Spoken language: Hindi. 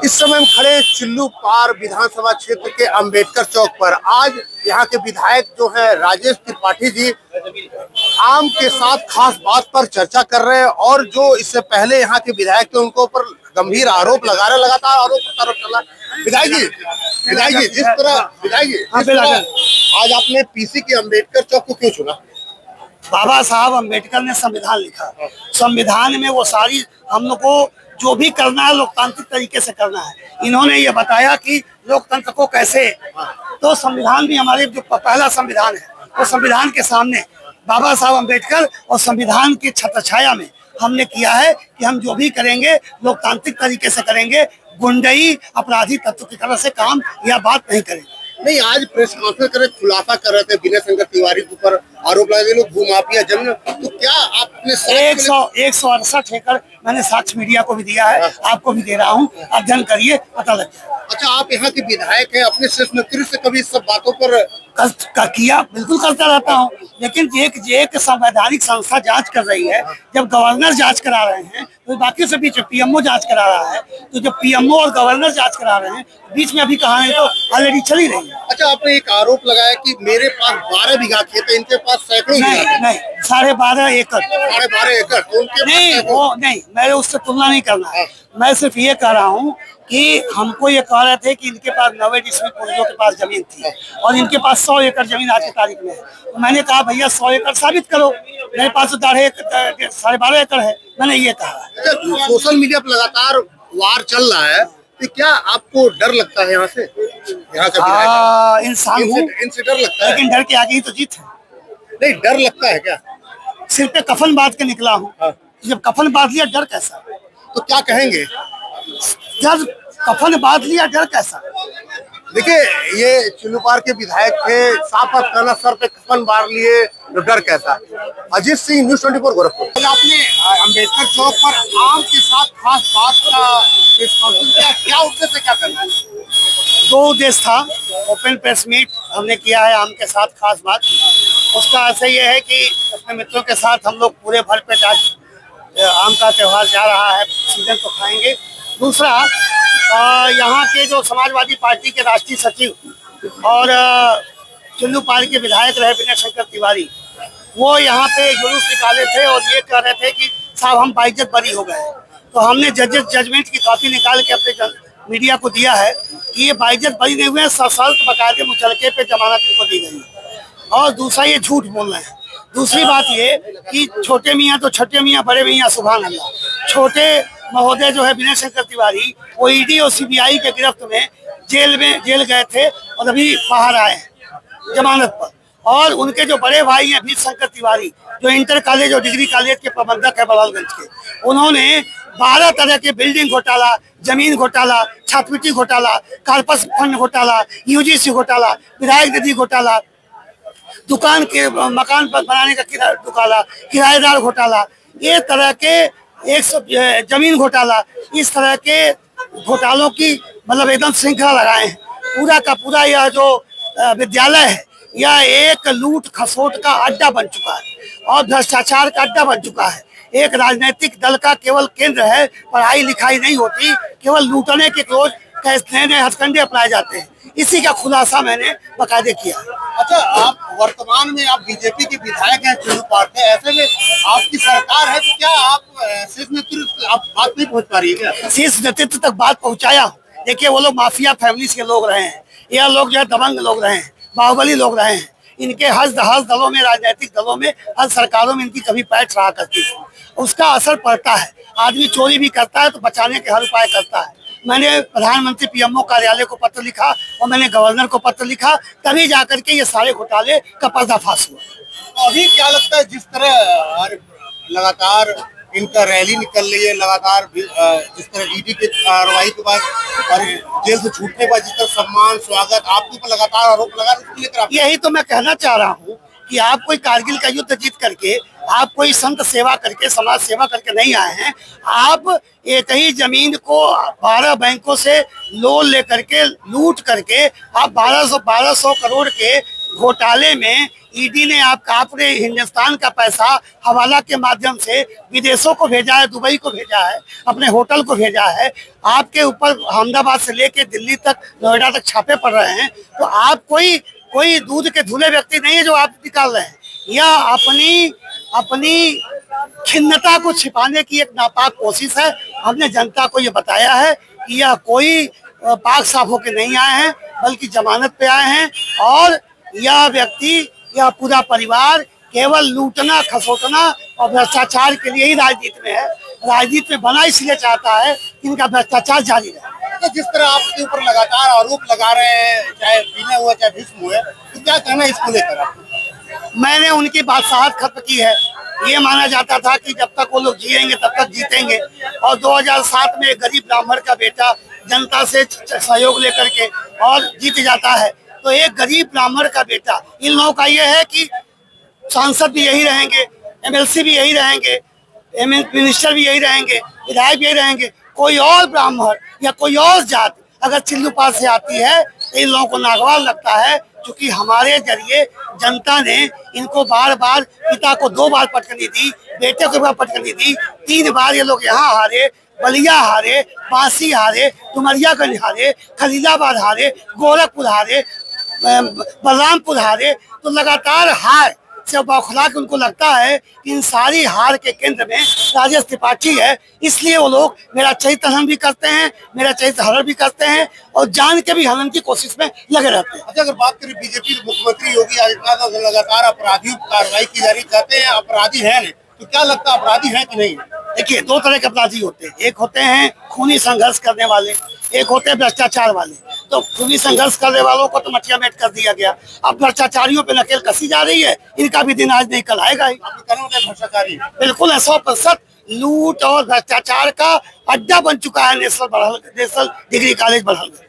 इस समय हम खड़े चिल्लू पार विधानसभा क्षेत्र के अंबेडकर चौक पर। आज यहाँ के विधायक जो है राजेश त्रिपाठी जी आम के साथ खास बात पर चर्चा कर रहे हैं और जो इससे पहले यहाँ के विधायक थे उनको ऊपर गंभीर आरोप लगा रहे, लगातार आरोप प्रत्यारोप चल रहा है। विधायक जी जिस तरह आज आपने पीसी के अंबेडकर चौक को क्यों चुना? बाबा साहब अंबेडकर ने संविधान लिखा, संविधान में वो सारी हम लोग को जो भी करना है लोकतांत्रिक तरीके से करना है। इन्होंने ये बताया कि लोकतंत्र को कैसे, तो संविधान भी हमारे जो पहला संविधान है वो संविधान के सामने बाबा साहब अंबेडकर और संविधान की छत्रछाया में हमने किया है कि हम जो भी करेंगे लोकतांत्रिक तरीके से करेंगे, गुंडई अपराधी तत्व की तरह से काम या बात नहीं करेंगे। नहीं, आज प्रेस कॉन्फ्रेंस कर खुलासा कर रहे थे विनय शंकर तिवारी के ऊपर आरोप लगाए लोग भूमाफिया जमीन, तो क्या आपने 168 एकड़ मैंने साक्ष्य मीडिया को भी दिया है, आपको भी दे रहा हूँ, अध्ययन करिए, पता लग जाए। अच्छा, आप यहाँ के विधायक हैं, अपने शीर्ष नेतृत्व से कभी इस सब बातों पर किया? बिल्कुल करता रहता हूँ, लेकिन एक संवैधानिक संस्था जांच कर रही है, जब गवर्नर जांच करा रहे हैं तो बाकी से बीच पीएमओ जांच करा रहा है, तो जब पीएमओ और गवर्नर जांच करा रहे हैं बीच में अभी कहानी तो ऑलरेडी चली रही है। अच्छा, आपने एक आरोप लगाया कि मेरे पास 12 बीघा खेत है, इनके पास सैकड़ों नहीं 12.5 एकड़ 12.5 एकड़ तो उनके नहीं, वो नहीं, मेरे उससे तुलना नहीं करना है। मैं सिर्फ ये कह रहा हूँ कि हमको ये कह रहे थे कि इनके पास 90 डिसमिल पूर्वजों के पास जमीन थी और इनके पास 100 एकड़ जमीन आज की तारीख में है। तो मैंने कहा भैया 100 एकड़ साबित करो, मेरे पास तो 12.5 एकड़ है, मैंने ये कहा। सोशल मीडिया पर लगातार वार चल रहा है, तो क्या आपको डर लगता है यहाँ से? यहाँ का इंसान हूँ, इनसे डर लगता है, लेकिन डर के आगे ही तो जीत है। नहीं, डर लगता है क्या? सिर पे कफन बांध के निकला हूँ, जब कफन बांध लिया डर कैसा? तो क्या कहेंगे? जब कफन बांध लिया डर कैसा? देखिए, ये चिल्लूपार के विधायक थे, साफ कहना सर पे कफन बांध लिए तो डर कैसा। अजीत सिंह, न्यूज़ 24 गोरखपुर। आपने अंबेडकर चौक पर आम के साथ खास बात का क्या उद्देश्य, क्या करना है? 2 उद्देश्य था। ओपन प्रेस मीट हमने किया है आम के साथ खास बात, उसका ऐसे ये है कि अपने मित्रों के साथ हम लोग पूरे भरपेट आज आम का त्यौहार जा रहा है, सीजन तो खाएंगे। दूसरा, यहाँ के जो समाजवादी पार्टी के राष्ट्रीय सचिव और चिल्लू पार के विधायक रहे विनय शंकर तिवारी, वो यहाँ पे जुलूस निकाले थे और ये कह रहे थे कि साहब हम बाइज्जत बरी हो गए। तो हमने जजमेंट की कॉपी निकाल के अपने मीडिया को दिया है कि ये बाइज्जत बरी नहीं हुए, सशर्त बकायदे मुचलके पे जमानत इनको दी गई है। और दूसरा, ये झूठ बोल रहे हैं। दूसरी बात ये कि छोटे मियाँ तो छठे मियाँ, बड़े मियाँ सुभान अल्लाह। छोटे महोदय जो है विनय शंकर तिवारी, वो ईडी और सीबीआई के गिरफ्त में जेल गए थे और अभी बाहर आए हैं जमानत पर। और उनके जो बड़े भाई हैं वीर शंकर तिवारी, जो इंटर कॉलेज और डिग्री कॉलेज के प्रबंधक है बवालगंज के, उन्होंने 12 तरह के बिल्डिंग घोटाला, जमीन घोटाला, छात्रवृत्ति घोटाला, कार्पस फंड घोटाला, यूजीसी घोटाला, विधायक निधि घोटाला, दुकान के मकान पर बनाने का घोटाला, किराएदार घोटाला, ये तरह के 100 जमीन घोटाला, इस तरह के घोटालों की मतलब एकदम श्रृंखला लगाए हैं। पूरा का पूरा यह जो विद्यालय है यह एक लूट खसोट का अड्डा बन चुका है और भ्रष्टाचार का अड्डा बन चुका है। एक राजनीतिक दल का केवल केंद्र है, पढ़ाई लिखाई नहीं होती, केवल लूटने के रोज नए नए हथकंडे अपनाए जाते हैं। इसी का खुलासा मैंने बकायदे किया। अच्छा, आप वर्तमान में आप बीजेपी के विधायक हैं चिल्लूपार के, ऐसे में आपकी सरकार है, तो क्या आप शीर्ष नेतृत्व आप बात नहीं पहुंच पा रही है क्या? शीर्ष नेतृत्व तक बात पहुंचाया। देखिए, वो लोग माफिया फैमिलीज के लोग रहे हैं, यह लोग जो है दबंग लोग रहे हैं, बाहुबली लोग रहे हैं। इनके हर दलों में, राजनीतिक दलों में, हर सरकारों में इनकी कभी पैठ रहा करती थी, उसका असर पड़ता है। आदमी चोरी भी करता है तो बचाने के हर उपाय करता है। मैंने प्रधानमंत्री पीएमओ कार्यालय को पत्र लिखा और मैंने गवर्नर को पत्र लिखा, तभी जाकर के ये सारे घोटाले का पर्दाफाश हुआ। अभी क्या लगता है, जिस तरह लगातार इनका रैली निकल रही है, लगातार जिस तरह ईडी की कार्रवाई के बाद और जेल से छूटने के बाद जिस तरह सम्मान स्वागत आपके ऊपर लगातार आरोप लगा रहे, यही तो मैं कहना चाह रहा हूँ कि आप कोई कारगिल का युद्ध जीत करके, आप कोई संत सेवा करके, समाज सेवा करके नहीं आए हैं। आप एक ही जमीन को 12 बैंकों से लोन लेकर के, लूट करके आप 1200 करोड़ के घोटाले में ईडी ने आपने हिंदुस्तान का पैसा हवाला के माध्यम से विदेशों को भेजा है, दुबई को भेजा है, अपने होटल को भेजा है। आपके ऊपर अहमदाबाद से लेके दिल्ली तक, नोएडा तक छापे पड़ रहे हैं। तो आप कोई दूध के धुले व्यक्ति नहीं है जो आप निकाल रहे हैं। यह अपनी खिन्नता को छिपाने की एक नापाक कोशिश है। हमने जनता को ये बताया है कि यह कोई पाक साफ होकर नहीं आए हैं, बल्कि जमानत पे आए हैं। और यह व्यक्ति, यह पूरा परिवार केवल लूटना, खसोटना और भ्रष्टाचार के लिए ही राजनीति में है। राजनीति में बना इसलिए चाहता है कि इनका भ्रष्टाचार जारी रहे। तो जिस तरह आपके ऊपर लगातार आरोप लगा रहे हैं, चाहे पीना हुआ चाहे भीष्म हुए, तो क्या कहना है इसको लेकर आप? मैंने उनकी बादशाहत खत्म की है। ये माना जाता था कि जब तक वो लोग जिएंगे तब तक जीतेंगे। और 2007 में एक गरीब ब्राह्मण का बेटा जनता से सहयोग लेकर के और जीत जाता है। तो एक गरीब ब्राह्मण का बेटा, इन लोगों का ये है कि सांसद भी यही रहेंगे, एमएलसी भी यही रहेंगे, मिनिस्टर भी यही रहेंगे, विधायक भी यही रहेंगे। कोई और ब्राह्मण या कोई और जात अगर चिल्लूपाल से आती है तो इन लोगों को नागवार लगता है। क्योंकि हमारे जरिए जनता ने इनको बार बार, पिता को 2 बार पटकनी दी, बेटे को 1 बार पटकनी दी, 3 बार ये लोग यहाँ हारे, बलिया हारे, बांसी हारे, डुमरियागंज हारे, खलीलाबाद हारे, गोरखपुर हारे, बलरामपुर हारे। तो लगातार हार से बौखला के उनको लगता है कि इन सारी हार के केंद्र में राजेश त्रिपाठी है। इसलिए वो लोग मेरा चरित्र हनन भी करते हैं, मेरा चरित्र हरण भी करते हैं और जान के भी हनन की कोशिश में लगे रहते हैं। अच्छा, अगर बात करें बीजेपी मुख्यमंत्री योगी आदित्यनाथ लगातार अपराधियों पर कार्रवाई की जा रही, कहते हैं अपराधी है नहीं, तो क्या लगता है अपराधी है कि नहीं? देखिए, 2 तरह के अपराधी होते हैं। एक होते हैं खूनी संघर्ष करने वाले, एक होते हैं भ्रष्टाचार वाले। तो खूनी संघर्ष करने वालों को तो मटिया मेट कर दिया गया। अब भ्रष्टाचारियों पे नकेल कसी जा रही है। इनका भी दिन आज नहीं कल आएगा ही। भ्रष्टाचारी बिल्कुल है, 100% लूट और भ्रष्टाचार का अड्डा बन चुका है नेशनल डिग्री कॉलेज बड़हल।